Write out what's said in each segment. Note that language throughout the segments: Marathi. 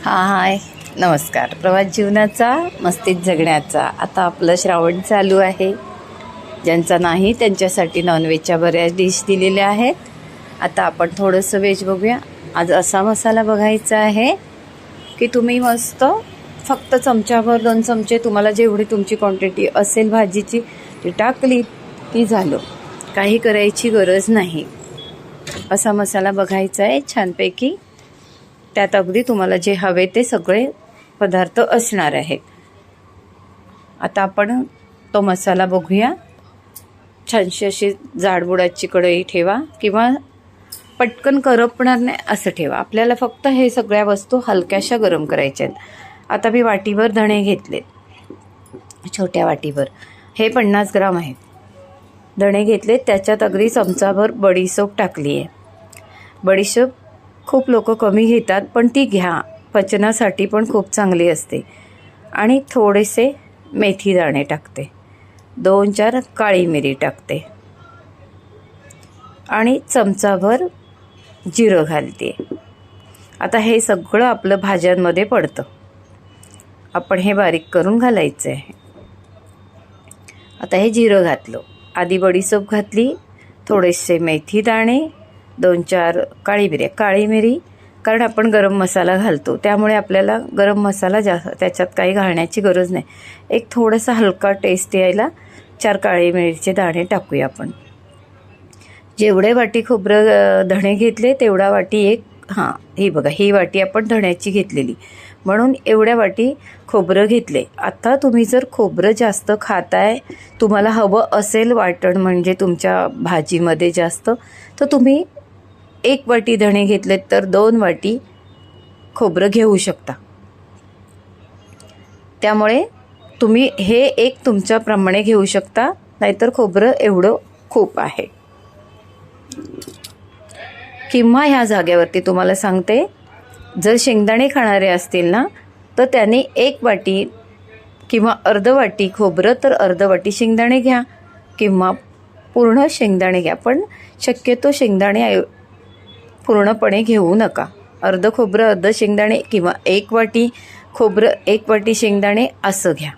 हाय नमस्कार. प्रवास जीवनाचा मस्तीत जगण्याचा. आता आपलं श्रावण चालू आहे. ज्यांचा नाही त्यांच्यासाठी नॉनव्हेजच्या बऱ्याच डिश दिलेल्या आहेत. आता आपण थोडंसं व्हेज बघूया. आज असा मसाला बघायचा आहे की तुम्ही मस्त फक्त चमच्याभर 2 चमचे तुम्हाला जेवढी तुमची क्वांटिटी असेल भाजीची ती टाकली की झालं. काही करायची गरज नाही. असा मसाला बघायचा आहे छानपैकी. त्यात अगदी तुम्हाला जे हवे ते सगळे पदार्थ असणार आहेत. आता आपण तो मसाला बघूया. छानशी अशी जाडबुडाची कढई ठेवा किंवा पटकन करपणार नाही असं ठेवा. आपल्याला फक्त हे सगळ्या वस्तू हलक्याशा गरम करायच्या आहेत. आता मी वाटीभर धणे घेतले, छोट्या वाटीभर, हे 50 ग्राम आहेत. धणे घेतले, त्याच्यात अगदी चमचाभर बडीशोप टाकली आहे. बडीशोप खूप लोक कमी घेतात, पण ती घ्या, पचनासाठी पण खूप चांगली असते. आणि थोडेसे मेथी दाणे टाकते, 2-4 काळी मिरी टाकते आणि चमचाभर जिरं घालते. आता हे सगळं आपलं भाज्यांमध्ये पडतं. आपण हे बारीक करून घालायचं आहे. आता हे जिरं घातलं, आधी बडीशोप घातली, थोडेसे मेथी दाणे, 2-4 काळी मिरी, कारण आपण गरम मसाला घालतो त्यामुळे आपल्याला गरम मसाला जास्त त्याच्यात काही घालण्याची गरज नाही. एक थोडासा हलका टेस्ट यायला 4 काळी मिरीचे दाणे टाकूया आपण. जेवढे वाटी खोबरं धणे घेतले तेवढा वाटी ही बघा, ही वाटी आपण धण्याची घेतलेली, म्हणून एवढ्या वाटी खोबरं घेतले. आता तुम्ही जर खोबरं जास्त खाताय, तुम्हाला हवं असेल वाटण म्हणजे तुमच्या भाजीमध्ये जास्त, तर तुम्ही 1 वाटी धणे घेतलेत तर 2 वाटी खोबरं घेऊ शकता. त्यामुळे तुम्ही हे एक तुमच्याप्रमाणे घेऊ शकता, नाहीतर खोबरं एवढं खूप आहे. किंवा ह्या जागेवरती तुम्हाला सांगते, जर शेंगदाणे खाणारे असतील ना, तर त्याने 1 वाटी किंवा अर्ध वाटी खोबरं तर अर्ध वाटी शेंगदाणे घ्या, किंवा पूर्ण शेंगदाणे घ्या. पण शक्यतो शेंगदाणे पूर्णपणे घेऊ नका. अर्ध खोबरं अर्ध शेंगदाणे, किंवा 1 वाटी खोबरं 1 वाटी शेंगदाणे असं घ्या.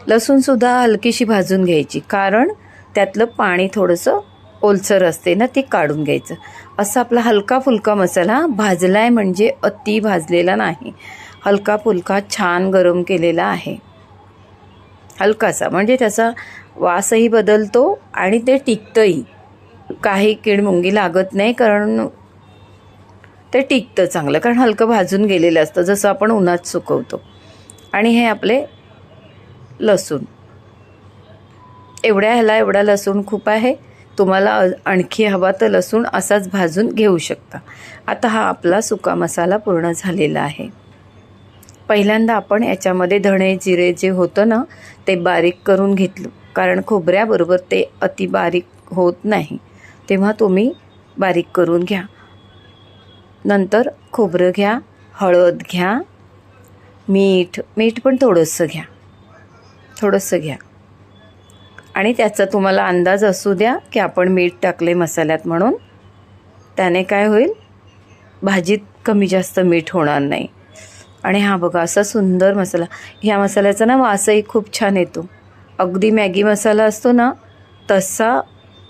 लसूणसुद्धा हलकीशी भाजून घ्यायची, कारण त्यातलं पाणी थोडंसं ओलसर असते ना, ती काढून घ्यायचं. असा आपला हलका फुलका मसाला भाजला आहे, म्हणजे अति भाजलेला नाही, हलका फुलका छान गरम केलेला आहे. हलकासा, म्हणजे त्याचा वासही बदलतो आणि ते टिकतंही. काही कीड-मुंगी लागत नाही, कारण ते टिकतं चांगलं, कारण हलकं भाजून गेलेलं असतं, जसं आपण उन्हात सुकवतो. आणि हे आपले लसूण, ह्याला एवढा लसूण खूप आहे. तुम्हाला आणखी हवा तर लसूण असाच भाजून घेऊ शकता. आता हा आपला सुका मसाला पूर्ण झालेला आहे. पहिल्यांदा आपण याच्यामध्ये धणे जिरे जे होतं ना, ते बारीक करून घेतलं, कारण खोबऱ्याबरोबर ते अति बारीक होत नाही, तेव्हा तुम्ही बारीक करून घ्या. नंतर खोबरं घ्या, हळद घ्या, मीठ पण थोडंसं घ्या. आणि त्याचा तुम्हाला अंदाज असू द्या की आपण मीठ टाकले मसाल्यात, म्हणून त्याने काय होईल, भाजीत कमी जास्त मीठ होणार नाही. आणि हा बघा, असा सुंदर मसाला. ह्या मसाल्याचा ना वासही खूप छान येतो. अगदी मॅगी मसाला असतो ना, तसा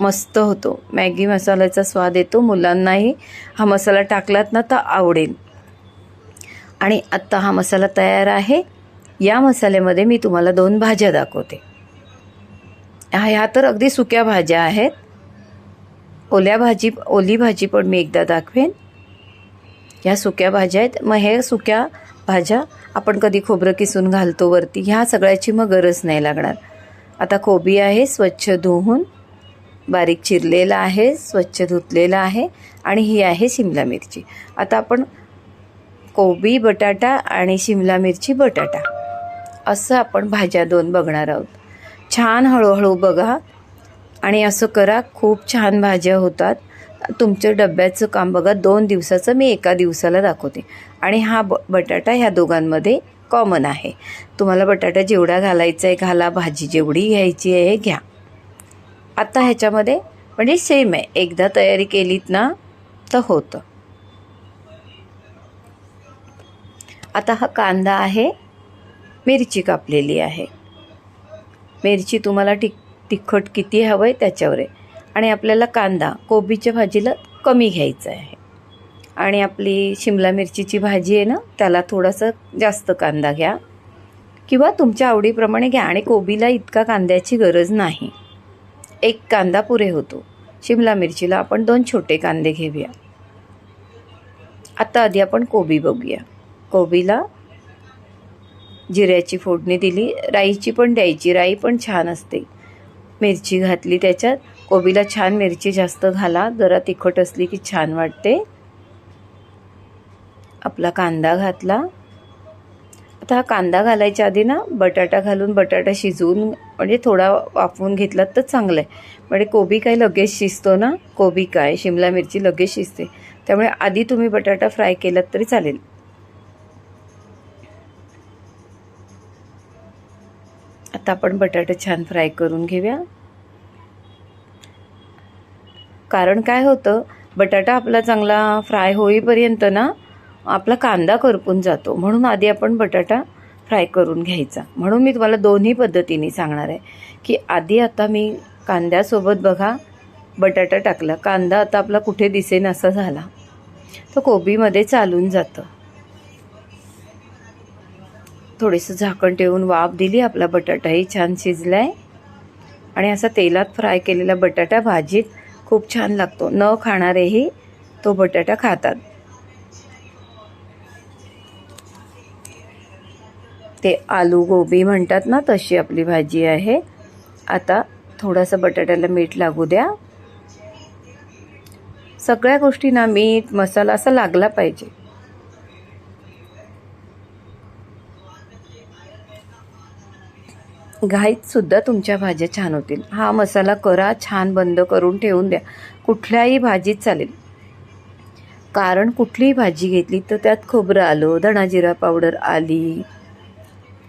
मस्त होतो. मॅगी मसाल्याचा स्वाद येतो. मुलांनाही हा मसाला टाकलात ना तर आवडेल. आणि आत्ता हा मसाला तयार आहे. या मसाल्यामध्ये मी तुम्हाला 2 भाज्या दाखवते. ह्या तर अगदी सुक्या भाज्या आहेत. ओली भाजी पण मी एकदा दाखवेन. ह्या सुक्या भाज्या आहेत. मग हे सुक्या भाज्या आपण कधी खोबरं किसून घालतो वरती, ह्या सगळ्याची मग गरज नाही लागणार. आता कोबी आहे, स्वच्छ धुवून बारीक चिरलेला आहे, स्वच्छ धुतलेला आहे. आणि ही आहे शिमला मिरची. आता आपण कोबी बटाटा आणि शिमला मिरची बटाटा असं आपण भाज्या 2 बघणार आहोत. छान हळूहळू बघा आणि असं करा, खूप छान भाज्या होतात. तुमच्या डब्याचं काम बघा, 2 दिवसाचं मी एका दिवसाला दाखवते. आणि हा बटाटा ह्या दोघांमध्ये कॉमन आहे. तुम्हाला बटाटा जेवढा घालायचा आहे घाला, भाजी जेवढी घ्यायची आहे घ्या. आता ह्याच्यामध्ये म्हणजे सेम आहे, एकदा तयारी केलीत ना तर होतं. आता हा कांदा आहे, मिरची कापलेली आहे. मिरची तुम्हाला तिखट किती हवं आहे त्याच्यावर आहे. आणि आपल्याला कांदा कोबीच्या भाजीला कमी घ्यायचा आहे. आणि आपली शिमला मिरचीची भाजी आहे ना, त्याला थोडासा जास्त कांदा घ्या किंवा तुमच्या आवडीप्रमाणे घ्या. आणि कोबीला इतका कांद्याची गरज नाही, 1 कांदा पुरे होतो. शिमला मिरचीला आपण 2 छोटे कांदे घेऊया. आता आधी आपण कोबी बघूया. कोबीला जिऱ्याची फोडणी दिली, राईची पण द्यायची, राई पण छान असते. मिरची घातली त्याच्यात, कोबीला छान मिरची जास्त घाला, जरा तिखट असली की छान वाटते. आपला कांदा घातला. आता हा कांदा घालायच्या आधी ना बटाटा घालून बटाटा शिजवून म्हणजे थोडा वाफवून घेतला तर चांगलं आहे. म्हणजे कोबी काय लगेच शिजतो ना, कोबी काय शिमला मिरची लगेच शिजते, त्यामुळे आधी तुम्ही बटाटा फ्राय केलात तरी चालेल. आता आपण बटाटा छान फ्राय करून घेऊया. कारण काय होतं, बटाटा आपला चांगला फ्राय होईपर्यंत ना आपला कांदा करपून जातो, म्हणून आधी आपण बटाटा फ्राय करून घ्यायचा. म्हणून मी तुम्हाला दोन्ही पद्धतीने सांगणार आहे की आधी आता मी कांद्यासोबत बघा बटाटा टाकला, कांदा आता आपला कुठे दिसेन असा झाला, तो कोबीमध्ये चालून जातं. थोडंसं झाकण ठेवून वाफ दिली, आपला बटाटाही छान शिजला आहे. आणि असा तेलात फ्राय केलेला बटाटा भाजीत खूप छान लागतो. न खाणारेही तो बटाटा खातात. ते आलू गोबी म्हणतात ना, तशी आपली भाजी आहे. आता थोडासा बटाट्याला मीठ लागू द्या. सगळ्या गोष्टींना मीठ मसाला असा लागला पाहिजे. घाईत सुद्धा तुमच्या भाज्या छान होतील. हा मसाला करा, छान बंद करून ठेवून द्या. कुठल्याही भाजीत चालेल, कारण कुठलीही भाजी घेतली तर त्यात खोबरं आलं, धणा जिरा पावडर आली,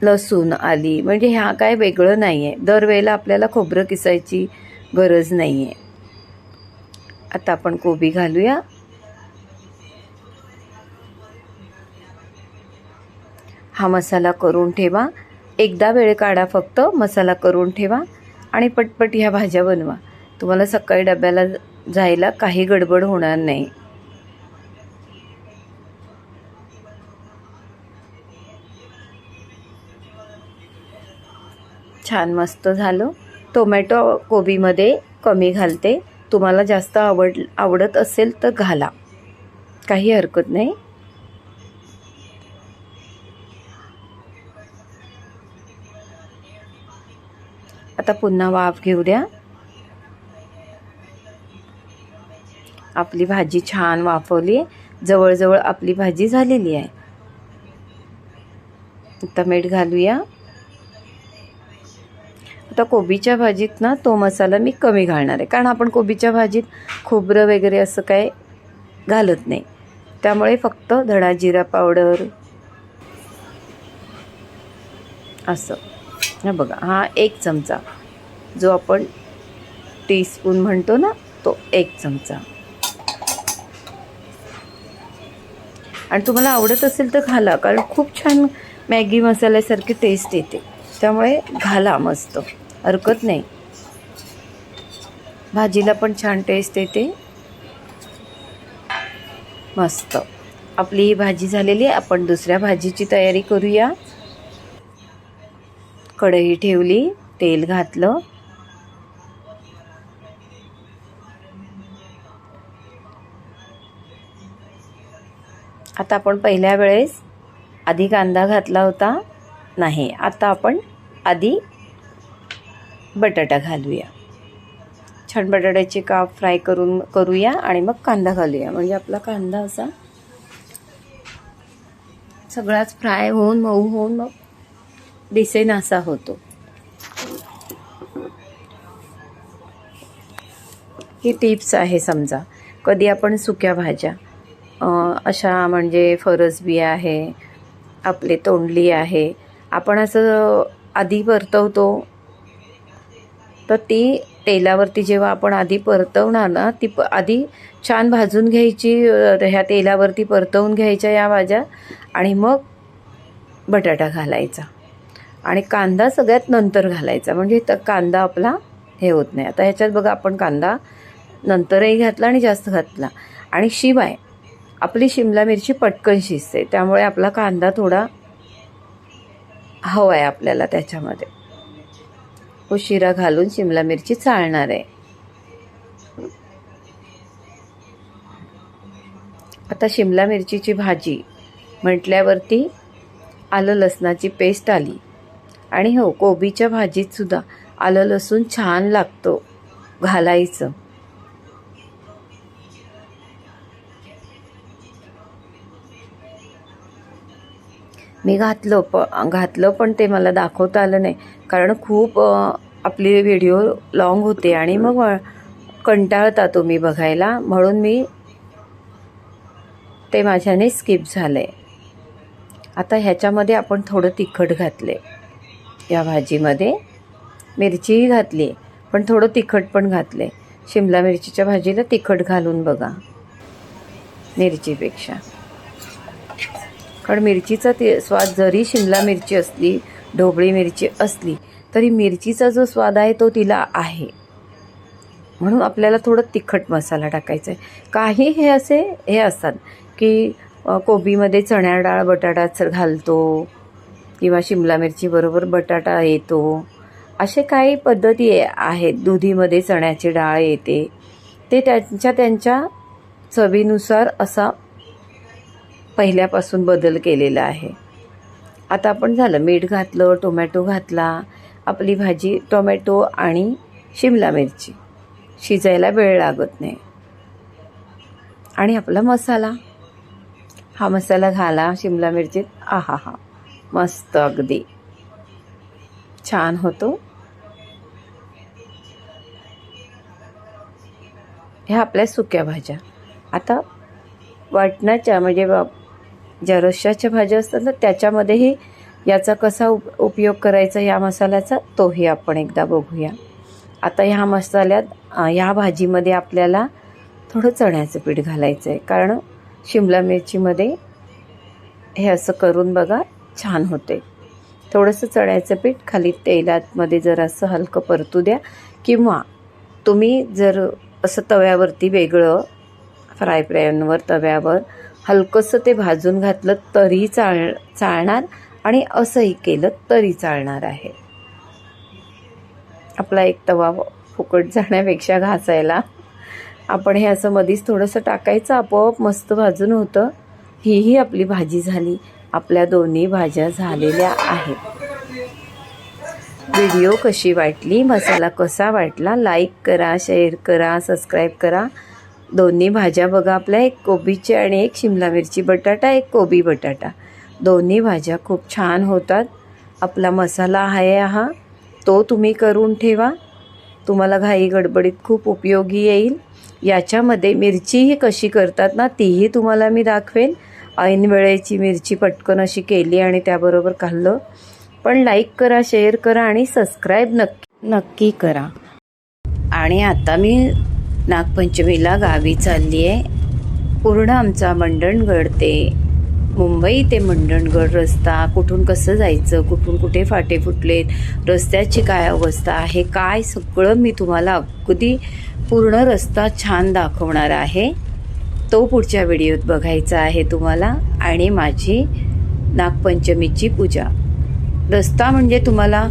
लसूण आली, म्हणजे ह्या काय वेगळं नाही आहे. दरवेळेला आपल्याला खोबरं किसायची गरज नाही आहे. आता आपण कोबी घालूया. हा मसाला करून ठेवा, एकदा वेळ काढा, फक्त मसाला करून ठेवा आणि पटपट ह्या भाज्या बनवा. तुम्हाला सकाळी डब्याला जायला काही गडबड होणार नाही. छान मस्त झालं. टोमॅटो कोबीमध्ये कमी घालते, तुम्हाला जास्त आवडत असेल तर घाला, काही हरकत नाही. आता पुन्हा वाफ घेऊ द्या. आपली भाजी छान वाफवली आहे, जवळजवळ आपली भाजी झालेली आहे. आता मीठ घालूया. आता कोबीच्या भाजीत ना तो मसाला मी कमी घालणार आहे, कारण आपण कोबीच्या भाजीत खोबरं वगैरे असं काय घालत नाही. त्यामुळे फक्त धणा जिरा पावडर असं. हा बघा, हा 1 चमचा, जो आपण टीस्पून म्हणतो ना, तो 1 चमचा. आणि तुम्हाला आवडत असेल तर घाला, कारण खूप छान मॅगी मसाल्यासारखी टेस्ट येते, त्यामुळे घाला, मस्त हरकत नाही. भाजीला पण छान टेस्ट येते. मस्त आपली ही भाजी झालेली आहे. आपण दुसऱ्या भाजीची तयारी करूया. कढई ठेवली, तेल घातलं. आता आपण पहिल्या वेळेस आधी कांदा घातला होता नाही, आता आपण आधी बटाटा घालूया. छान बटाट्याचे काप फ्राय करूया आणि मग कांदा घालूया, म्हणजे आपला कांदा असा सगळाच फ्राय होऊन मऊ होऊन मग दिसेन असा होतो. ही टिप्स आहे. समजा कधी आपण सुक्या भाज्या अशा म्हणजे फरसबिया आहे, आपले तोंडली आहे, आपण असं आधी परतवतो, तर ती तेलावरती जेव्हा आपण आधी परतवणार ना, ती आधी छान भाजून घ्यायची, ह्या तेलावरती परतवून घ्यायच्या या भाज्या, आणि मग बटाटा घालायचा आणि कांदा सगळ्यात नंतर घालायचा, म्हणजे कांदा आपला हे होत नाही. आता ह्याच्यात बघा आपण कांदा नंतरही घातला आणि जास्त घातला, आणि शिवाय आपली शिमला मिरची पटकन शिजते, त्यामुळे आपला कांदा थोडा हवा आहे आपल्याला त्याच्यामध्ये. उशिरा घालून शिमला मिरची चालणार आहे. आता शिमला मिरचीची भाजी म्हटल्यावरती आलं लसणाची पेस्ट आली, आणि हो, कोबीच्या भाजीत सुद्धा आलं लसूण छान लागतो घालायचं. मी घातलं पण ते मला दाखवता आलं नाही, कारण खूप आपली व्हिडिओ लॉंग होते आणि मग कंटाळता तुम्ही बघायला, म्हणून मी ते माझ्याने स्किप झालं आहे. आता ह्याच्यामध्ये आपण थोडं तिखट घातले, या भाजीमध्ये मिरचीही घातली पण थोडं तिखट पण घातले. शिमला मिरचीच्या भाजीला तिखट घालून बघा मिरचीपेक्षा, कारण मिरचीचा ते स्वाद, जरी शिमला मिरची असली, ढोबळी मिरची असली, तरी मिरचीचा जो स्वाद आहे तो तिला आहे. म्हणून आपल्याला थोडं तिखट मसाला टाकायचा आहे. काही हे असतात की कोबीमध्ये चण्या डाळ बटाटा घालतो, किंवा शिमला मिरची बरोबर बटाटा येतो, असे काही पद्धती आहेत. दुधीमध्ये चण्याची डाळ येते, ते त्यांच्या चवीनुसार असा पहिल्यापासून बदल केलेला आहे. आता आपण झालं, मीठ घातलं, टोमॅटो घातला, आपली भाजी टोमॅटो आणि शिमला मिरची शिजायला वेळ लागत नाही. आणि आपला मसाला, हा मसाला घाला शिमला मिरचीत, आहा हा, मस्त, अगदी छान होतो. ह्या आपल्या सुक्या भाज्या. आता वाटणाच्या म्हणजे ज्या रश्श्याच्या भाज्या असतात ना, त्याच्यामध्येही याचा कसा उपयोग करायचा या मसाल्याचा, तोही आपण एकदा बघूया. आता ह्या मसाल्यात, ह्या भाजीमध्ये आपल्याला थोडं चण्याचं पीठ घालायचं आहे, कारण शिमला मिरचीमध्ये हे असं करून बघा, छान होते. थोडंसं चण्याचं पीठ खाली तेलामध्ये जरासं हलकं परतू द्या, किंवा तुम्ही जर असं तव्यावरती वेगळं फ्राय पॅनवर तव्यावर हलकंसं ते भाजून घातलं तरी चालणार, आणि असंही केलं तरी चालणार आहे. आपला एक तवा फुकट जाण्यापेक्षा घासायला आपण हे असं मधीच थोडंसं टाकायचं, आपोआप मस्त भाजून होतं. ही आपली भाजी झाली. आपल्या दोन्ही भाज्या झालेल्या आहेत. व्हिडिओ कशी वाटली, मसाला कसा वाटला, लाईक करा, शेअर करा, सबस्क्राईब करा. दोन्ही भाज्या बघा आपल्या, एक कोबीची आणि एक शिमला मिरची बटाटा, एक कोबी बटाटा, दोन्ही भाज्या खूप छान होतात. आपला मसाला आहे हा, तो तुम्ही करून ठेवा, तुम्हाला घाई गडबडीत खूप उपयोगी येईल. याच्यामध्ये मिरचीही कशी करतात ना, तीही तुम्हाला मी दाखवेन. ऐन वेळेची मिरची पटकन अशी केली आणि त्याबरोबर खाल्लं. पण लाईक करा, शेअर करा आणि सबस्क्राईब नक्की करा. आणि आता मी नागपंचमीला गावी चालली आहे. पूर्ण आमचा मंडणगड ते मुंबई ते मंडणगड रस्ता, कुठून कसं जायचं, कुठून कुठे फाटे फुटलेत, रस्त्याची काय अवस्था आहे, काय सगळं मी तुम्हाला अगदी पूर्ण रस्ता छान दाखवणार आहे. तो पुढच्या व्हिडिओत बघायचा आहे तुम्हाला. आणि माझी नागपंचमीची पूजा. रस्ता म्हणजे तुम्हाला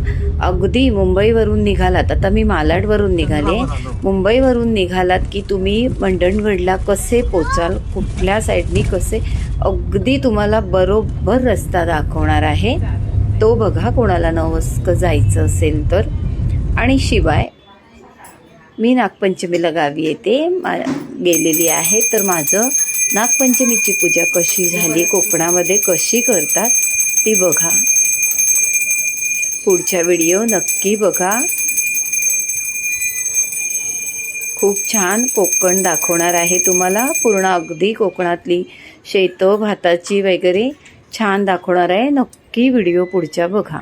अगदी मुंबईवरून निघालात, आता मी मालाडवरून निघाले, मुंबईवरून निघालात की तुम्ही मंडणगडला कसे पोचाल, कुठल्या साईडनी कसे, अगदी तुम्हाला बरोबर रस्ता दाखवणार आहे. तो बघा, कोणाला नवस्क जायचं असेल तर. आणि शिवाय मी नागपंचमीला गावी येते, गेलेली आहे, तर माझं नागपंचमीची पूजा कशी झाली, कोकणामध्ये कशी करतात ती बघा. पुढच्या व्हिडिओ नक्की बघा. खूप छान कोकण दाखवणार आहे तुम्हाला. पूर्ण अगदी कोकणातली शेतं भाताची वगैरे छान दाखवणार आहे. नक्की व्हिडिओ पुढच्या बघा.